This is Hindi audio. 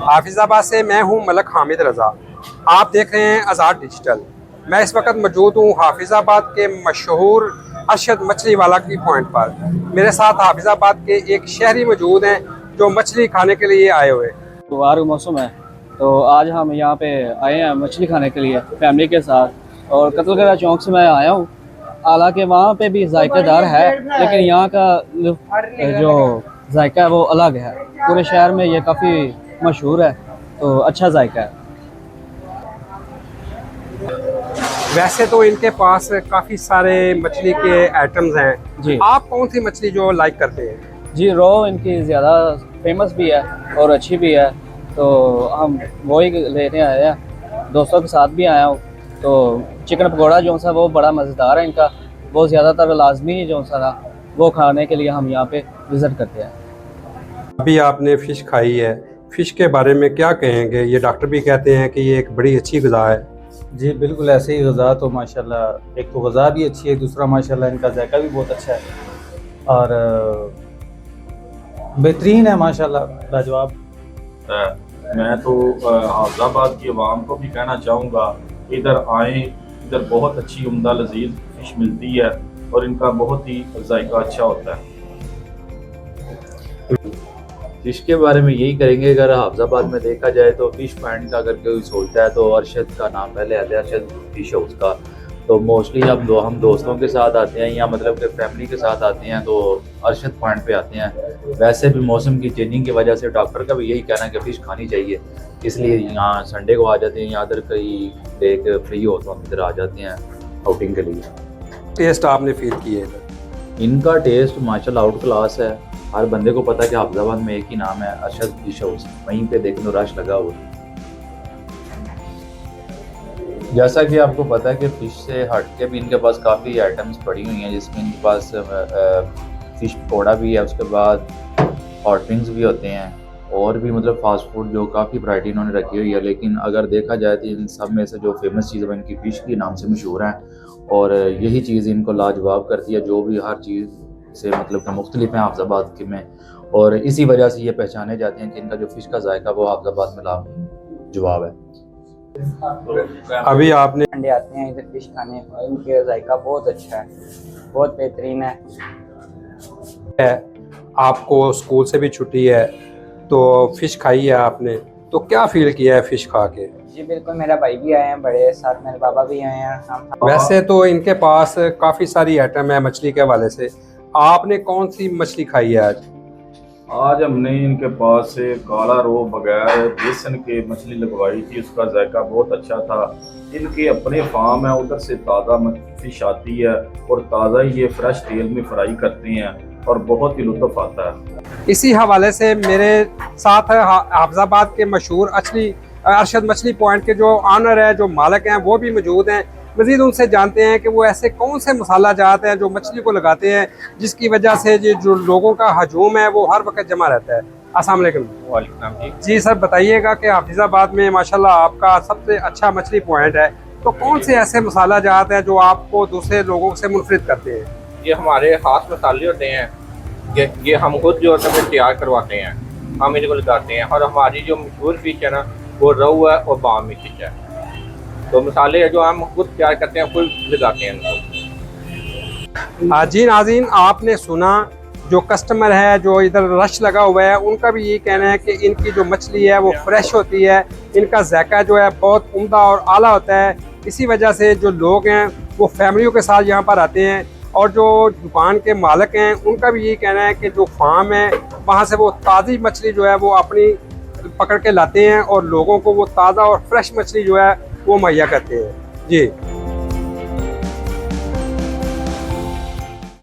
हाफिज़ाबाद से मैं हूं मलक हामिद रज़ा। आप देख रहे हैं आज़ाद डिजिटल। मैं इस वक्त मौजूद हूं हाफिज़ाबाद के मशहूर अरशद मछली वाला की पॉइंट पर। मेरे साथ हाफिज़ाबाद के एक शहरी मौजूद हैं जो मछली खाने के लिए आए हुए। त्योहार का मौसम है तो आज हम यहाँ पे आए हैं मछली खाने के लिए फैमिली के साथ। और कत्लगढ़ा चौक से मैं आया हूँ। हालांकि वहाँ पे भी जायकेदार है लेकिन यहाँ का जो जायका है वो अलग है। पूरे शहर में ये काफ़ी मशहूर है तो अच्छा जायका है। वैसे तो इनके पास काफ़ी सारे मछली के आइटम्स हैं जी। आप कौन सी मछली जो लाइक करते हैं? जी, रो इनकी ज़्यादा फेमस भी है और अच्छी भी है तो हम वही लेने आए हैं। दोस्तों के साथ भी आया हूँ तो चिकन पकौड़ा जो सा वो बड़ा मज़ेदार है इनका, वो ज़्यादातर लाजमी जो सा था वो खाने के लिए हम यहाँ पे विज़िट करते हैं। अभी आपने फ़िश खाई है, फ़िश के बारे में क्या कहेंगे? ये डॉक्टर भी कहते हैं कि ये एक बड़ी अच्छी ग़िज़ा है। जी बिल्कुल ऐसे ही। गज़ा तो माशाल्लाह, एक तो गज़ा भी अच्छी है, दूसरा माशाल्लाह इनका जायका भी बहुत अच्छा है और बेहतरीन है माशाल्लाह, लाजवाब। मैं तो हाफिज़ाबाद की आवाम को भी कहना चाहूँगा इधर आएँ, इधर बहुत अच्छी उम्दा लजीज फ़िश मिलती है और इनका बहुत ही जायका अच्छा होता है। फ़िश के बारे में यही करेंगे, अगर हाफिज़ाबाद में देखा जाए तो फ़िश पॉइंट का अगर कोई सोचता है तो अरशद का नाम पहले आता है, अरशद फ़िश हाउस का। तो मोस्टली अब हम दोस्तों के साथ आते हैं या मतलब कि फैमिली के साथ आते हैं तो अरशद पॉइंट पे आते हैं। वैसे भी मौसम की चेंजिंग की वजह से डॉक्टर का भी यही कहना है कि फ़िश खानी चाहिए, इसलिए यहाँ संडे को आ जाते हैं या अदर कहीं डेट फ्री हो तो हम इधर आ जाते हैं आउटिंग के लिए। टेस्ट आपने फील किया है? इनका टेस्ट माशाल्लाह आउट क्लास है। हर बंदे को पता है कि हाफिज़ाबाद में एक ही नाम है, अरशद फ़िश हाउस। वहीं पे देखने को रश लगा हुआ है। जैसा कि आपको पता है कि फ़िश से हट के भी इनके पास काफ़ी आइटम्स पड़ी हुई हैं, जिसमें इनके पास फ़िश पकौड़ा भी है, उसके बाद हॉट विंग्स भी होते हैं और भी मतलब फ़ास्ट फूड जो काफ़ी वैरायटी इन्होंने रखी हुई है। लेकिन अगर देखा जाए तो इन सब में से जो फेमस चीज़ है इनकी फ़िश के नाम से मशहूर हैं और यही चीज़ इनको लाजवाब करती है, जो भी हर चीज़ से मतलब कि मुख्तलिफ हैं हाफिज़ाबाद के में, और इसी वजह से ये पहचाने जाते हैं कि इनका जो फ़िश का जायका वो हाफिज़ाबाद में लाजवाब है। अभी आपने अंडे आते हैं इधर फिश खाने और इनके जायका बहुत अच्छा है, बहुत बेहतरीन है। आपको स्कूल से भी छुट्टी है तो फ़िश खाई है आपने, तो क्या फील किया है फ़िश खा के? जी बिल्कुल, मेरा भाई भी आए हैं, बड़े साथ मेरे पापा भी आए हैं। हम वैसे तो इनके पास काफ़ी सारी आइटम है मछली के हवाले से, आपने कौन सी मछली खाई है आज? आज हमने इनके पास से काला रो बगैर बेसन के मछली लगवाई थी, उसका जायका बहुत अच्छा था। इनके अपने फार्म है, उधर से ताज़ा फ़िश आती है और ताज़ा ही ये फ्रेश तेल में फ्राई करते हैं और बहुत ही लुत्फ़ आता है। इसी हवाले से मेरे साथ हाफिज़ाबाद के मशहूर अरशद मछली पॉइंट के जो ऑनर है, जो मालिक हैं, वो भी मौजूद हैं। मज़ीद उनसे जानते हैं कि वो ऐसे कौन से मसाला जात हैं जो मछली को लगाते हैं जिसकी वजह से ये जो लोगों का हजूम है वो हर वक्त जमा रहता है। अस्सलाम वालेकुम। वालेकुम जी सर, बताइएगा कि हाफिज़ाबाद में माशाल्लाह आपका सबसे अच्छा मछली पॉइंट है, तो कौन से ऐसे मसाला जात हैं जो आपको दूसरे लोगों से मुनफरिद करते हैं? ये हमारे खास मसाले होते हैं, ये हम खुद जो है तैयार करवाते हैं, हम इनको लगाते हैं। और हमारी जो मशहूर फिश है ना वो रहू है और बामी फिश है, तो मसाले जो हम खुद तैयार करते हैं खुद लगाते हैं इनको। जी नाज़रीन, आपने सुना जो कस्टमर है जो इधर रश लगा हुआ है उनका भी यही कहना है कि इनकी जो मछली है वो फ्रेश होती है, इनका जायका जो है बहुत उम्दा और आला होता है। इसी वजह से जो लोग हैं वो फैमिलियों के साथ यहाँ पर आते हैं और जो दुकान के मालिक हैं उनका भी यही कहना है कि जो फार्म है वहाँ से वो ताज़ी मछली जो है वो अपनी पकड़ के लाते हैं और लोगों को वो ताज़ा और फ्रेश मछली जो है वो मुहैया करते हैं। जी।